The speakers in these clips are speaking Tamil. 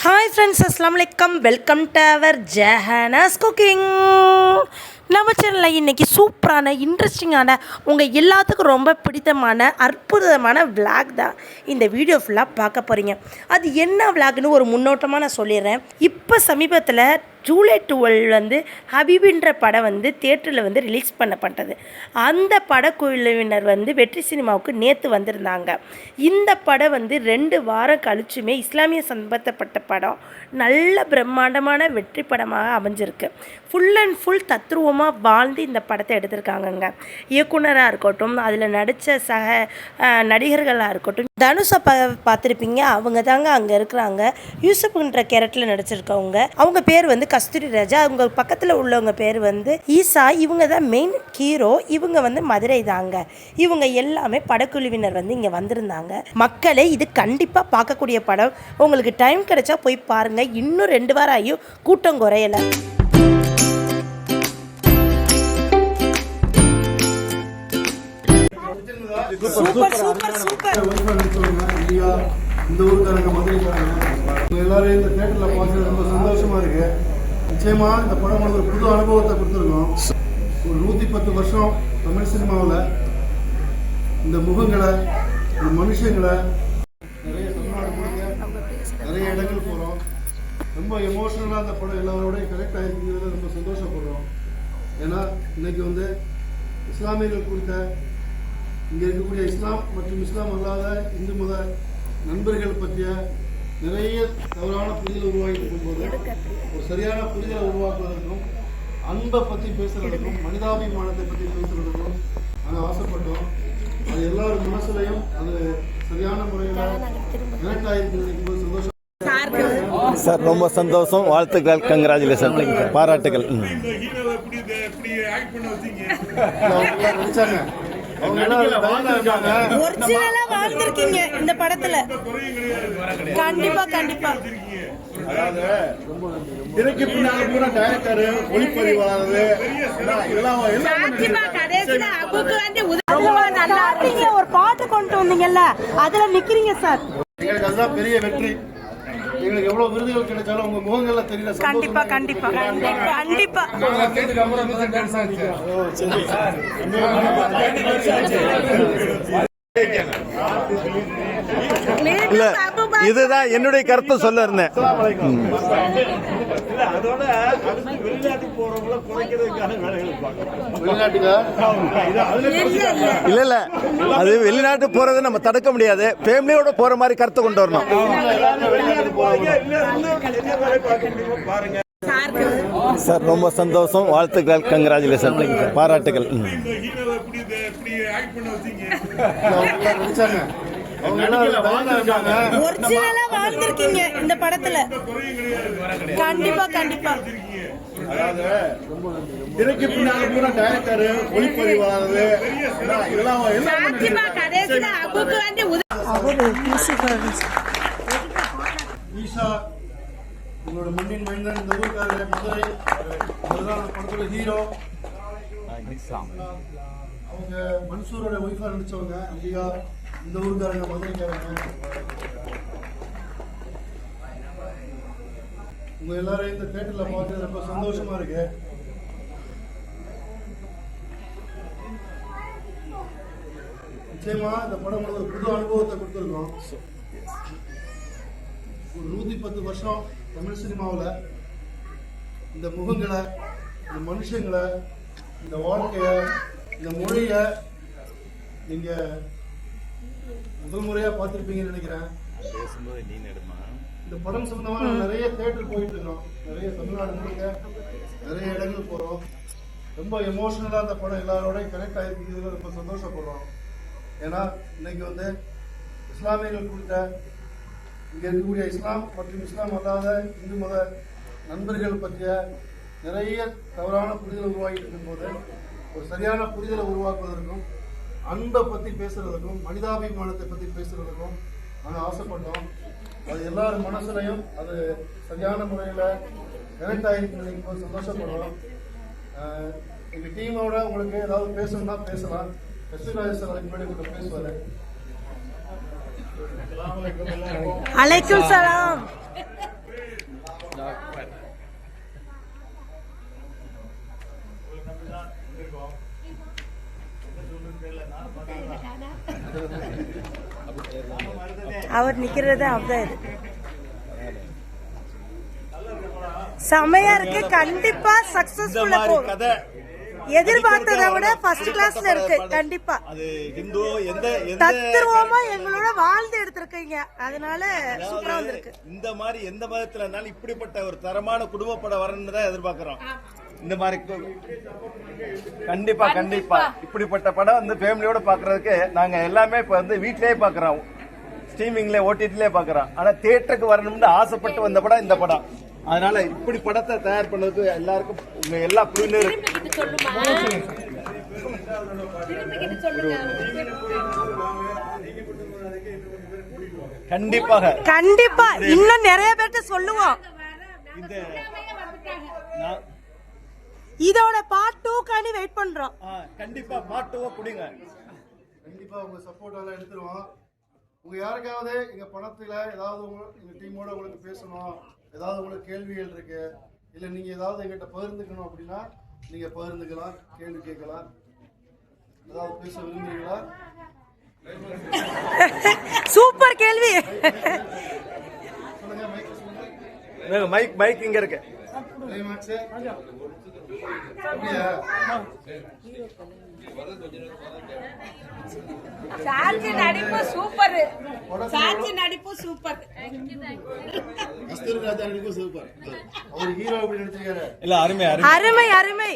ஹாய் ஃப்ரெண்ட்ஸ், அஸ்ஸலாமு அலைக்கும். Welcome to our Jahana's cooking. நம்ம சேனலில் இன்றைக்கி சூப்பரான இன்ட்ரெஸ்டிங்கான உங்கள் எல்லாத்துக்கும் ரொம்ப பிடித்தமான அற்புதமான விளாக் தான் இந்த வீடியோ ஃபுல்லாக பார்க்க போகிறீங்க. அது என்ன விளாக்னு ஒரு முன்னோட்டமாக நான் சொல்லிடுறேன். இப்போ சமீபத்தில் ஜூலை 12 ஹபீபின்ற படம் தியேட்டரில் ரிலீஸ் பண்ணப்பட்டது. அந்த படக்குழுவினர் வெற்றி சினிமாவுக்கு நேற்று வந்திருந்தாங்க. இந்த படம் 2 வாரம் கழிச்சுமே இஸ்லாமிய சம்பந்தப்பட்ட படம் நல்ல பிரம்மாண்டமான வெற்றி படமாக அமைஞ்சிருக்கு. ஃபுல் அண்ட் ஃபுல் தத்ரூபமாக வாழ்ந்து இந்த படத்தை எடுத்திருக்காங்கங்க. இயக்குனராக இருக்கட்டும், அதில் நடித்த சக நடிகர்களாக இருக்கட்டும், தனுஷை பார்த்துருப்பீங்க. அவங்க தாங்க அங்கே இருக்கிறாங்க. யூசுப்ன்ற கேரக்டரில் நடிச்சிருக்கவங்க. அவங்க பேர் கஸ்தூரி ராஜா. அவங்க பக்கத்தில் உள்ளவங்க பேர் ஈசா. இவங்க தான் மெயின் ஹீரோ. இவங்க மதுரை தாங்க. இவங்க எல்லாமே படக்குழுவினர் இங்கே வந்திருந்தாங்க. மக்களே, இது கண்டிப்பாக பார்க்கக்கூடிய படம். உங்களுக்கு டைம் கிடைச்சா போய் பாருங்க. இன்னும் 2 வாரம் ஆகியும் கூட்டம் குறையலை. Super super super. இந்த ஊருக்காரங்க மதுரைக்காரங்க எல்லாரும் இந்த தியேட்டர்ல பார்த்து ரொம்ப சந்தோஷமா இருக்கு. நிச்சயமா இந்த படம் ஒரு புது அனுபவத்தை கொடுத்துருக்கோம். ஒரு 110 வருஷம் தமிழ் சினிமாவில் இந்த முகங்களை, இந்த மனுஷங்களை நிறைய தமிழ்நாடு முழுக்க நிறைய இடங்கள் போகிறோம். ரொம்ப எமோஷனலாக அந்த படம் எல்லாரோடையும் கனெக்ட் ஆகிருக்கிறது ரொம்ப சந்தோஷப்படுறோம். ஏன்னா இன்னைக்கு இஸ்லாமியர்கள் குறித்த இங்கே இருக்கக்கூடிய இஸ்லாம் மற்றும் இஸ்லாம் அல்லாத இந்து மத நண்பர்கள் பற்றிய நிறைய தவறான புரிதலை உருவாகிட்டு இருக்கும்போது ஒரு சரியான புரிதலை உருவாக்குவதற்கும், அன்பை பற்றி பேசுறதுக்கும், மனிதாபிமானத்தை பற்றி பேசுறதுக்கும் நாங்கள் ஆசைப்பட்டோம். அது எல்லாரும் மனசுலையும் அது சரியான முறையில் கனெக்ட் ஆகிருக்கிறது சந்தோஷம் சார். ரொம்ப சந்தோஷம். வாழ்த்துக்கள், கங்க்ராச்சுலேஷன், பாராட்டுகள். நினைச்சாங்க ஒரிஜினலா வாழ்ந்திருக்கீங்க இந்த படத்துல. கண்டிப்பா கண்டிப்பா. திரைக்கு பின்னால பூரா டைரக்டர், ஒளிப்பதிவாளர் ஒரு பாட்டு கொண்டு வந்தீங்கல்ல, அதுல நிக்கிறீங்க சார். எங்களுக்கு அதுதான் பெரிய வெற்றி. எங்களுக்கு எவ்வளவு விருதுகள் கிடைச்சாலும் உங்க முகங்கள்ல தெரியல. கண்டிப்பா கண்டிப்பா கண்டிப்பா. இல்ல, இதுதான் என்னுடைய கருத்தை சொல்ல இருந்தேன். இல்ல இல்ல, அது வெளிநாட்டு போறதை நம்ம தடுக்க முடியாது. ஃபேமிலியோட போற மாதிரி கருத்தை கொண்டு வரணும். சார், ரொம்ப சந்தோஷம். வாழ்த்துக்கள், கங்க்ராச்சுலேஷன், பாராட்டுகள். ஒரிஜினலா வாழ்ந்திருக்கீங்க இந்த படத்துல. கண்டிப்பா கண்டிப்பா. திரைக்கு பின்னால பூரா டைரக்டர், ஒளிப்பதிவாளர் ஈசா உங்களோட மண்ணின் மைந்தன், இந்த ஊருக்கார மதுரை படத்தோட ஹீரோ. அவங்க மன்சூரோட ஒய்ஃபா நடிச்சவங்க. ஐயா, இந்த ஊருக்காரங்க மதுரைக்காரங்க. உங்க எல்லாரும் இந்த தியேட்டர்ல பார்த்து ரொம்ப சந்தோஷமா இருக்கு. நிச்சயமா இந்த படம் ஒரு புது அனுபவத்தை கொடுத்துருக்கோம். ஒரு 110 வருஷம் தமிழ் சினிமாவில் இந்த முகங்களை, இந்த மனுஷங்களை, இந்த வாழ்க்கைய, இந்த மொழிய நீங்க முதல் முறையா பார்த்திருப்பீங்கன்னு நினைக்கிறேன். இந்த படம் சம்பந்தமா நிறைய தியேட்டர் போயிட்டு இருக்கோம். நிறைய தமிழ்நாடு முழுக்க நிறைய இடங்கள் போறோம். ரொம்ப எமோஷனலா அந்த படம் எல்லாரோடையும் கனெக்ட் ஆகிருக்கிறது ரொம்ப சந்தோஷப்படுறோம். ஏன்னா இன்னைக்கு இஸ்லாமியர்கள் குறித்த இங்க இருக்கக்கூடிய இஸ்லாம் மற்றும் இஸ்லாம் அல்லாத இந்து மத நண்பர்கள் பற்றிய நிறைய தவறான புரிதலை உருவாகிட்டு இருக்கும்போது ஒரு சரியான புரிதலை உருவாக்குவதற்கும், அன்பை பற்றி பேசுறதுக்கும், மனிதாபிமானத்தை பற்றி பேசுறதுக்கும் நாங்கள் ஆசைப்பட்டோம். அது எல்லாரும் மனசுலையும் அது சரியான முறையில் கனெக்ட் ஆகிருக்கும் சந்தோஷப்படுறோம். எங்கள் டீமோட உங்களுக்கு ஏதாவது பேசணும்னா பேசலாம். கஸ்தூரி சார் அதுக்கு முன்னாடி உங்களுக்கு பேசுவார். அலைக்கும் சலாம். அவர் நிக்கிறது அப்படிதான் இது செமையா இருக்கு. கண்டிப்பா சக்சஸ்ஃபுல்லா போகும். கதை எதிர்பார்த்ததை விட ஃபர்ஸ்ட் கிளாஸ்ல இருக்கு. கண்டிப்பா அது ஹிந்து எந்த தத்துருவமா எங்களோட வாழ்ந்து எடுத்திருக்கீங்க. அதனால சூப்பரா வந்திருக்கு. இந்த மாதிரி எந்த மதத்துல இருந்தாலும் இப்படிப்பட்ட ஒரு தரமான குடும்ப படம் வரணும்னு தான் எதிர்பார்க்கிறோம். இந்த மாதிரி கண்டிப்பா கண்டிப்பா இப்படிப்பட்ட படம் வந்து ஃபேமிலியோட பாக்குறதுக்கு நாங்க எல்லாமே இப்ப வந்து வீட்லயே பாக்குறோம், ஸ்ட்ரீமிங்ல ஓடிடிலே பாக்குறோம். ஆனா தியேட்டருக்கு வரணும்னு ஆசைப்பட்டு வந்த படம் இந்த படம். அதனால இப்படி படத்தை தயார் பண்ணதுக்கு எல்லாருக்கும் உங்க எல்லா குழுவினரும் கண்டிப்பாக கண்டிப்பா இன்னும் நிறைய பேர்ட்ட சொல்லுவோம். இதோட பார்ட் 2 வெயிட் பண்றோம். கண்டிப்பா பார்ட் 2 கொடுங்க. கண்டிப்பா உங்க சப்போர்ட் எல்லாம் எடுத்துருவோம். உங்க யாருக்காவது எங்க படத்துல ஏதாவது எங்க டீமோட உங்களுக்கு பேசணும், ஏதாவது உங்களுக்கு கேள்விகள் இருக்கு, இல்ல நீங்க ஏதாவது எங்கிட்ட பகிர்ந்துக்கணும் அப்படின்னா நீங்க பகிர்ந்துக்கலாம், கேள்வி கேட்கலாம். ஏதாவது பேச விரும்புறீங்களா? சூப்பர் கேள்வி. சொல்லுங்க, மைக் சொல்லுங்க. மைக் இங்க இருக்கு. சாட்சி நடிப்பு சூப்பர். சாட்சி நடிப்பு சூப்பர். கஸ்தூரி ராஜா நடிப்பு சூப்பர். அவர் ஹீரோ எப்படி நடிச்சிருக்காரு? இல்ல அருமை அருமை அருமை.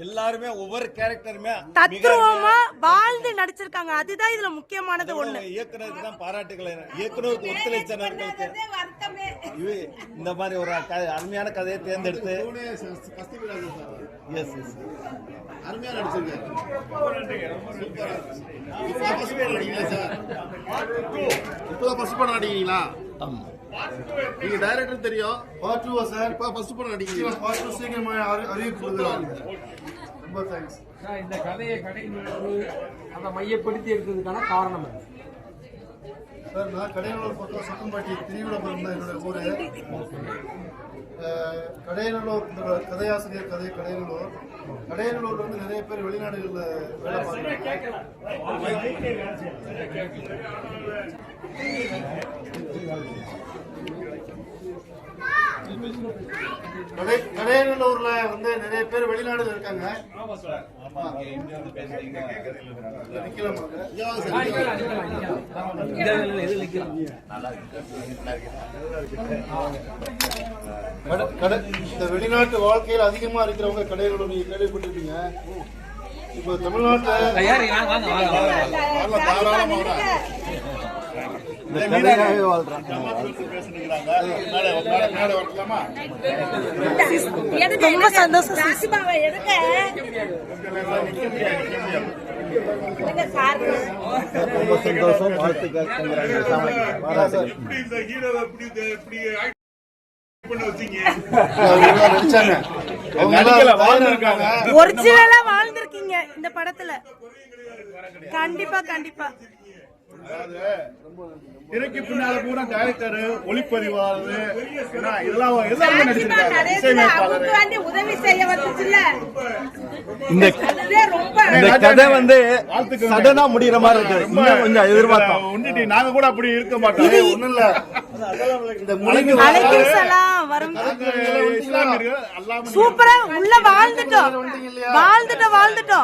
எல்லாருமே ஒவ்வொரு கேரக்டருமே தத்ரூபமா வாழ்ந்து நடிச்சிருக்காங்க. அதுதான் இதுல முக்கியமானது ஒண்ணு. இயக்குனருக்கு தான் பாராட்டுகளை, இயக்குனருக்கு ஒத்துழைச்சவர்களுக்கு இந்த மாதிரி ஒரு அருமையான கதையை தேர்ந்தெடுத்து கஸ்தூரி ராஜா சார் எஸ் அருமையா நடிச்சிருக்காரு. இப்பதான் ஃபர்ஸ்ட் படம் நடிக்கிறீங்களா? நீங்க டைரக்டர் தெரியும். பார்ட் 2 சார் இப்ப ஃபர்ஸ்ட் படம் நடிக்கிறீங்க. பார்ட் 2 சீக்கிரமா அறிவிப்பு கொடுக்குறாங்க. ரொம்ப தேங்க்ஸ். இந்த கதையை அதை மையப்படுத்தி எடுத்ததுக்கான காரணம் சார், நான் கடையநல்லூர் பக்கம் சக்கம்பாட்டி திருவிழாபுரம் தான் என்னோட ஊரு. கடையநல்லூர் கதையாசிரியர் கடையநல்லூர். கடையநல்லூர்ல வந்து நிறைய பேர் வெளிநாடுகள்ல வேலை பார்க்குறாங்க. கடையநல்லூர்ல வந்து நிறைய பேர் வெளிநாடுல இருக்காங்க. இந்த வெளிநாட்டு வாழ்க்கையில் அதிகமா இருக்கிறவங்க கடையநல்லூர் நீங்க கேள்விப்பட்டிருப்பீங்க. இப்போ தமிழ்நாட்டில் ரொம்ப சந்தோஷம். ரொம்ப சந்தோஷம். வாழ்த்துக்கள். ஒரிஜினலா வாழ்ந்திருக்கீங்க இந்த படத்துல. கண்டிப்பா கண்டிப்பா. திரைக்கு பின்னால பூரா டைரக்டர், ஒளிப்பதிவாளர், இதெல்லாம் எல்லாமே நடிச்சிருக்காங்க. உதவி செய்ய வந்துச்சுல்ல. இந்த கதை வந்து சடனா முடிகிற மாதிரி இருக்கு. இன்னும் கொஞ்சம் எதிர்பார்த்தோம். நாங்க கூட அப்படி இருக்க மாட்டோம். ஒண்ணும் இல்ல, இந்த சூப்பரா உள்ள வாழ்ந்துட்டோம்.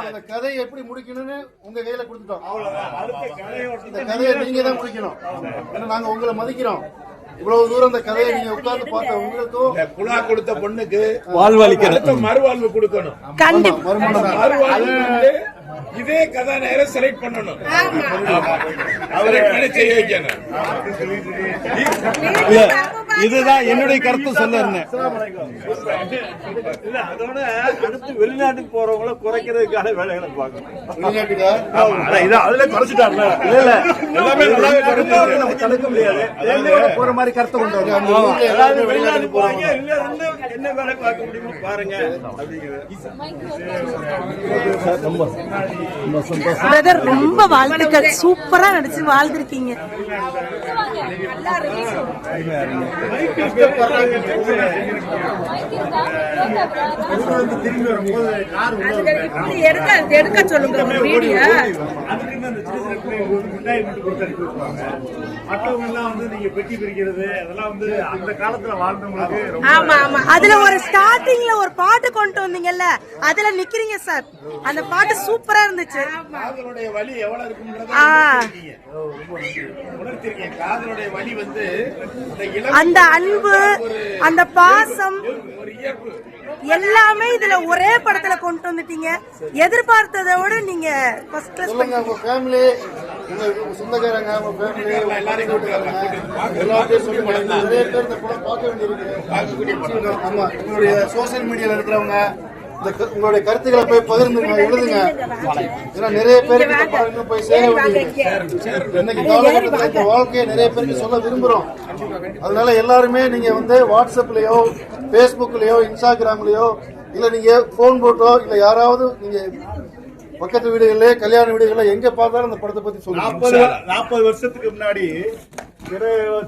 இந்த கதையை எப்படி முடிக்கணும்னு உங்க கையில கொடுத்துட்டோம். இந்த கதையை நீங்க தான் முடிக்கணும். ஏன்னா நாங்க உங்களை மதிக்கிறோம். இவ்வளவு தூரம் இந்த கதையை நீங்க உட்கார்ந்து பார்த்த உங்களுக்கும் புலா கொடுத்த பொண்ணுக்கு வாழ்வளிக்கிறது, மறுவாழ்வு கொடுக்கணும். இதே கதாநாயகரை செலக்ட் பண்ணணும், அவரை செய்ய வைக்கணும். இதுதான் என்னுடைய கருத்து சொல்ல இருந்தேன். அதோட அடுத்து வெளிநாட்டுக்கு போறவங்கள குறைக்கிறதுக்கான வேலைகளை பார்க்கணும். அதுல குறைச்சிட்டாங்க. இல்ல நம்ம தடுக்க முடியாது. போற மாதிரி கருத்து கொண்டு அதாவது வெளிநாட்டுக்கு போறாங்க, என்ன வேலை பார்க்க முடியுமோ பாருங்க பிரதர். ரொம்ப வாழ்த்துக்கள். சூப்பரா நடிச்சு வாழ்ந்திருக்கீங்க. எடுக்க சொல்லுங்க வீடியோ. உங்களுக்கு வந்து முன்னாடி மட்டும் கொடுத்து அனுப்பி வைப்பாங்க. மற்றவங்க எல்லாம் வந்து நீங்க பெட்டி பிரிக்கிறது அதெல்லாம் வந்து அந்த காலத்துல வாழ்ந்தவங்களுக்கு ரொம்ப ஆமா ஆமா அதுல ஒரு ஸ்டார்டிங்ல ஒரு பாட்டு கொண்டு வந்தீங்கல்ல, அதுல நிக்கிறீங்க சார். அந்த பாட்டு சூப்பரா இருந்துச்சு. காதலுடைய வலி எவ்வளவு இருக்கும்ன்றத ஆ. உணர்த்திருக்கீங்க. காதலுடைய வலி வந்து இந்த இளம் அந்த அன்பு, அந்த பாசம் ஒரு இயல்பு. எல்லாமே இதுல ஒரே படத்துல கொண்டு வந்துட்டீங்க. எதிர்பார்த்ததை விட நீங்க ஃபர்ஸ்ட் கிளாஸ். சொல்லுங்க, உங்க ஃபேமிலி, உங்க சொந்தக்காரங்க, உங்க ஃபேமிலி, எல்லாரையும் கூப்பிட்டுருக்காங்க. எல்லாத்தையும் சொல்லுங்க. நிறைய பேர் இந்த படம் பார்க்க வேண்டியிருக்கு. ஆமா, உங்களுடைய சோசியல் மீடியால இருக்கிறவங்க உங்களுடைய கருத்துக்களை போய் பகிர்ந்துங்க, எழுதுங்க. ஏன்னா நிறைய பேருக்கு இந்த படம் இன்னும் போய் சேர வேண்டியது. இன்னைக்கு காலகட்டத்தில் இந்த வாழ்க்கையை நிறைய பேருக்கு சொல்ல விரும்புறோம். அதனால எல்லாருமே நீங்க வந்து வாட்ஸ்அப்லயோ, பேஸ்புக்லயோ, இன்ஸ்டாகிராம்லயோ, இல்ல நீங்க போன் போட்டோ, இல்ல யாராவது நீங்க பக்கத்து வீடுகளே, கல்யாண வீடுகள எங்க பார்த்தாலும் இந்த படத்தை பத்தி சொல்லுங்க. 40 வருஷத்துக்கு முன்னாடி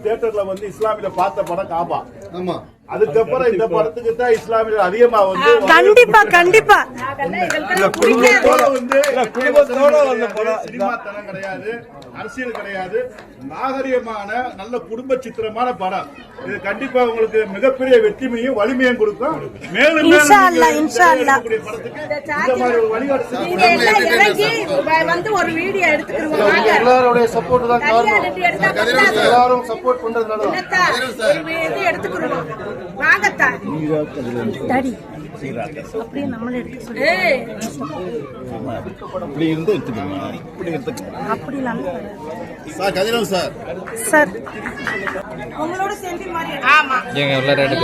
தியேட்டர்ல வந்து இஸ்லாமில பார்த்த படம் காபா. ஆமா, அதுக்கப்புறம் இந்த படத்துக்கு தான் இஸ்லாமியர் அதிகமா வந்து கண்டிப்பா கண்டிப்பா குடும்பத்தோட வந்த படம். சினிமாத்தனம் கிடையாது, அரசியல் கிடையாது, நாகரிகமான நல்ல குடும்ப சித்திரமான படம். இது கண்டிப்பா உங்களுக்கு மிகப்பெரிய வெற்றிமையும் வலிமையும் கொடுக்கும். மேலும் இன்ஷா அல்லாஹ், இன்ஷா அல்லாஹ். படத்துக்கு இந்த மாதிரி ஒரு வழிகாட்டு நீங்க எல்லாம் இறங்கி வந்து ஒரு வீடியோ எடுத்துக்கிறோம். வாங்க. எல்லாருடைய சப்போர்ட் தான் காரணம். கல்யாணத்தை எடுத்தா பத்தாது. எல்லாரும் சப்போர்ட் பண்றதுனால தான். என்னத்தா? ஒரு இது எடுத்துக்கிறோம். வாங்கத்தா. டாடி அப்படியே நம்மளே எடுத்து சொல்லு. ஏய் இப்படி இருந்து எடுத்துக்கோங்க, இப்படி எடுத்துக்கோங்க அப்படி இல்லாம சார். கதிரவன் சார், சார் உங்களோட செல்ஃபி மாதிரி ஆமா எங்க உள்ள ரெண்டு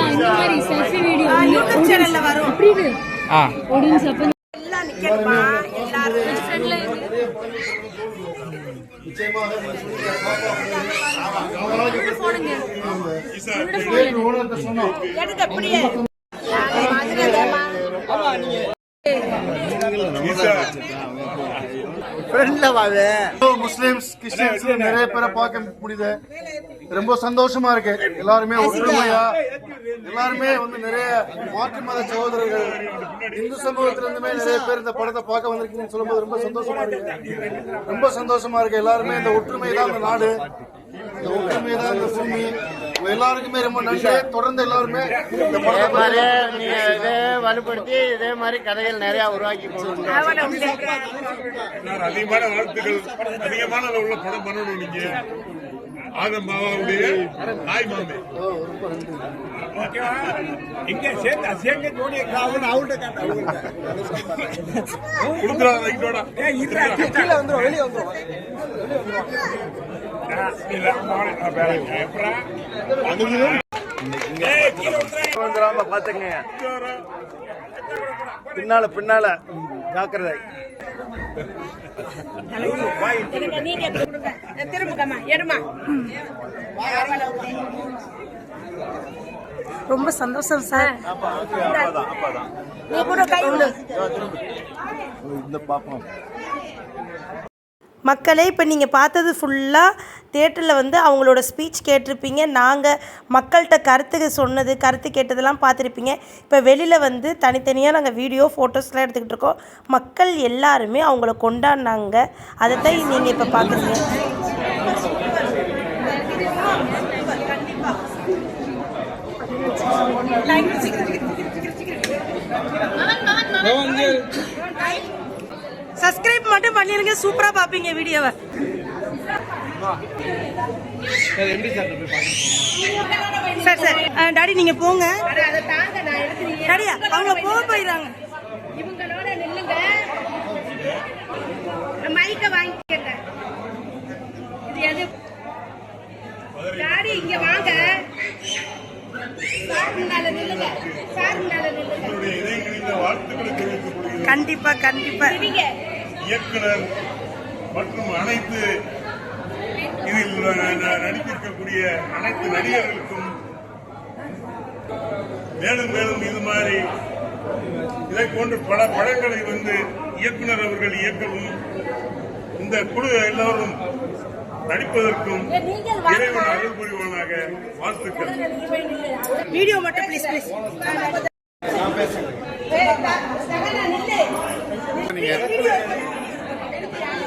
யூடியூப் சேனல்ல வரும். ஆ எல்லாம் நிக்கணுமா எல்லாரும் நிச்சயமாக ஓனர்கிட்ட சொன்னோம். எடுக்க அப்படியே முஸ்லிம்ஸ், கிறிஸ்டியன்ஸ் நிறைய பேரை பார்க்க முடியுது. ரொம்ப சந்தோஷமா இருக்கு. எல்லாருமே ஒற்றுமையா, எல்லாருமே வந்து நிறைய மாற்று மத சகோதரர்கள், இந்து சமூகத்துல இருந்துமே நிறைய பேர் இந்த படத்தை பார்க்க வந்திருக்கீங்கன்னு சொல்லும்போது ரொம்ப சந்தோஷமா இருக்கு. ரொம்ப சந்தோஷமா இருக்கு. எல்லாருமே இந்த ஒற்றுமை தான் இந்த நாடு, இந்த ஒற்றுமை தான் இந்த பூமி. எல்லாருக்குமே ரொம்ப நன்றி. தொடர்ந்து எல்லாருமே இந்த படத்தை இதே வலுப்படுத்தி இதே மாதிரி கதைகள் நிறைய உருவாக்கி கொடுங்க. அதிகமான வாழ்த்துக்கள். அதிகமான அளவுல படம் பண்ணணும். நீங்க ஆதம் பாபாவுடைய தாய் மாமே இங்க சேர்ந்த ஜோடியை பாத்துங்க. பின்னால பின்னால ஜாக்கிரதை. நீங்க திரும்பமா எடுமா. ரொம்ப சந்தோஷம் சார். நீ கூட கை விடு. இந்த பாப்போம். மக்களே, இப்போ நீங்கள் பார்த்தது ஃபுல்லாக தேட்டரில் வந்து அவங்களோட ஸ்பீச் கேட்டிருப்பீங்க. நாங்கள் மக்கள்கிட்ட கருத்து கேட்டதெல்லாம் பார்த்துருப்பீங்க. இப்போ வெளியில் வந்து தனித்தனியாக நாங்கள் வீடியோ ஃபோட்டோஸ்லாம் எடுத்துக்கிட்டு இருக்கோம். மக்கள் எல்லாருமே அவங்கள கொண்டாடினாங்க. அதை தான் நீங்கள் இப்போ பார்க்குறீங்க. சப்ஸ்கிரைப் மட்டும் பண்ணிருங்க. சூப்பரா பாப்பீங்க வீடியோவை. சார் சார் டாடி நீங்க போங்க. அதை தாங்க நான் எடுக்கிறீங்க. டாடி அவங்க போயிடுறாங்க. இவங்களோட நில்லுங்க. மைக்க வாங்கிக்கங்க. இது எது? டாடி இங்க வாங்க. சார் முன்னால நில்லுங்க. சார் முன்னால நில்லுங்க. வாழ்த்துக்களை தெரிவிக்கப்படுகிறது. கண்டிப்பா கண்டிப்பா. சரிங்க. இயக்குனர் மற்றும் அனைத்து இதில் நடித்திருக்கக்கூடிய அனைத்து நடிகர்களுக்கும் மேலும் மேலும் இது மாதிரி இதை போன்ற பல படங்களை வந்து இயக்குனர் அவர்கள் இயக்கவும் இந்த குழு எல்லோரும் நடிப்பதற்கும் இறைவன் அருள் புரிவானாக. வாழ்த்துக்கள். வீடியோ மட்டும் ப்ளீஸ் ப்ளீஸ்.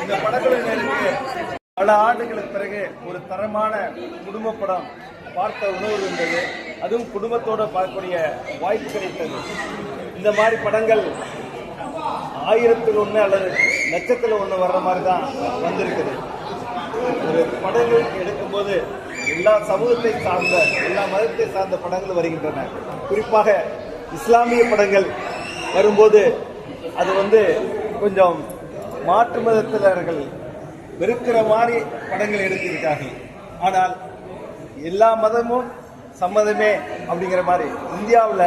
இந்த படக்குழு பல ஆண்டுகளுக்கு பிறகு ஒரு தரமான குடும்ப படம் பார்த்த உணர்வு இருந்தது. அதுவும் குடும்பத்தோட பார்க்கக்கூடிய வாய்ப்பு கிடைத்தது. இந்த மாதிரி படங்கள் 1000ல் 1 அல்லது 1,00,000ல் 1 வர்ற மாதிரி தான் வந்திருக்குது. ஒரு படங்கள் எடுக்கும்போது எல்லா சமூகத்தை சார்ந்த, எல்லா மதத்தை சார்ந்த படங்கள் வருகின்றன. குறிப்பாக இஸ்லாமிய படங்கள் வரும்போது அது கொஞ்சம் மாற்று மதத்தினர்கள் வெறுக்கிற மாதிரி படங்கள் எடுத்திருக்கார்கள். ஆனால் எல்லா மதமும் சம்மதமே அப்படிங்கிற மாதிரி இந்தியாவில்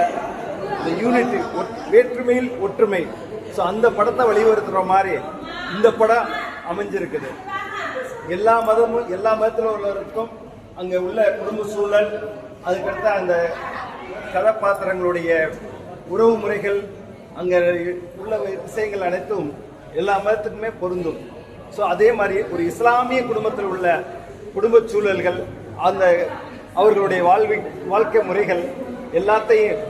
இந்த யூனிட்டி, வேற்றுமையில் ஒற்றுமை, ஸோ அந்த படத்தை வலியுறுத்துற மாதிரி இந்த படம் அமைஞ்சிருக்குது. எல்லா மதமும், எல்லா மதத்தில் உள்ளவருக்கும் அங்கே உள்ள குடும்ப சூழல், அதுக்கடுத்த அந்த கதாபாத்திரங்களுடைய உறவு முறைகள், அங்கே உள்ள விஷயங்கள் அனைத்தும் எல்லா மதத்துக்குமே பொருந்தும். ஸோ அதே மாதிரி ஒரு இஸ்லாமிய குடும்பத்தில் உள்ள குடும்ப சூழல்கள், அந்த அவர்களுடைய வாழ்க்கை முறைகள் எல்லாத்தையும்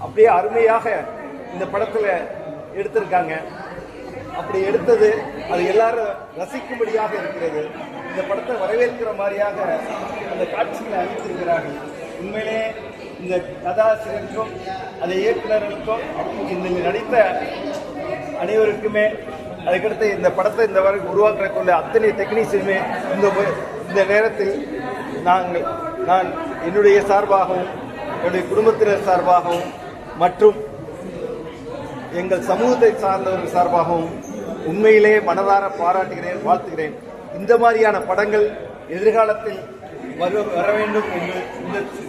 அப்படியே அருமையாக இந்த படத்தில் எடுத்திருக்காங்க. அப்படி எடுத்தது அது எல்லாரும் ரசிக்கும்படியாக இருக்கிறது. இந்த படத்தை வரவேற்கிற மாதிரியாக அந்த காட்சிகளை அமைத்திருக்கிறார்கள். உண்மையிலே இந்த கதாசிரியருக்கும் அந்த இயக்குநர்களுக்கும் இந்த நடித்த அனைவருக்குமே, அதுக்கடுத்து இந்த படத்தை இந்த வரை உருவாக்கக்கூடிய அத்தனை டெக்னீஷியனுமே இந்த நேரத்தில் நான் என்னுடைய சார்பாகவும் என்னுடைய குடும்பத்தினர் சார்பாகவும் மற்றும் எங்கள் சமூகத்தை சார்ந்தவர்கள் சார்பாகவும் உண்மையிலே மனதார பாராட்டுகிறேன், வாழ்த்துகிறேன். இந்த மாதிரியான படங்கள் எதிர்காலத்தில் வர வேண்டும் என்று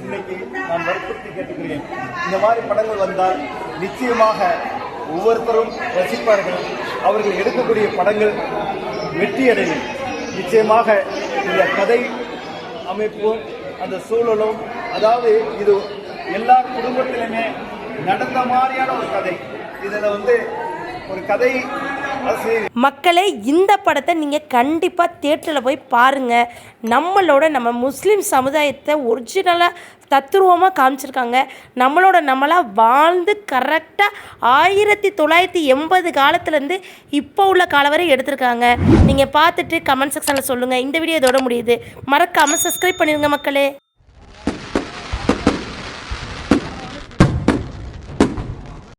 இன்னைக்கு நான் வற்புறுத்தி கேட்டுக்கிறேன். இந்த மாதிரி படங்கள் வந்தால் நிச்சயமாக ஒவ்வொருத்தரும் ரசிப்பார்கள். அவர்கள் எடுக்கக்கூடிய படங்கள் வெற்றியடையும். நிச்சயமாக இந்த கதை அமைப்பும் அந்த சூழலும், அதாவது இது எல்லா குடும்பத்திலுமே நடந்த மாதிரியான ஒரு கதை. இதில் ஒரு கதை மக்களே, இந்த படத்தை நீங்கள் கண்டிப்பாக தியேட்டரில் போய் பாருங்கள். நம்ம முஸ்லீம் சமுதாயத்தை ஒரிஜினலாக தத்துருவமாக காமிச்சிருக்காங்க. நம்மளாக வாழ்ந்து கரெக்டாக 1980 காலத்துலேருந்து இப்போ உள்ள காலம் வரை எடுத்திருக்காங்க. நீங்கள் பார்த்துட்டு கமெண்ட் செக்ஷனில் சொல்லுங்கள். இந்த வீடியோ இதோட முடியுது. மறக்காமல் சப்ஸ்கிரைப் பண்ணிடுங்க மக்களே.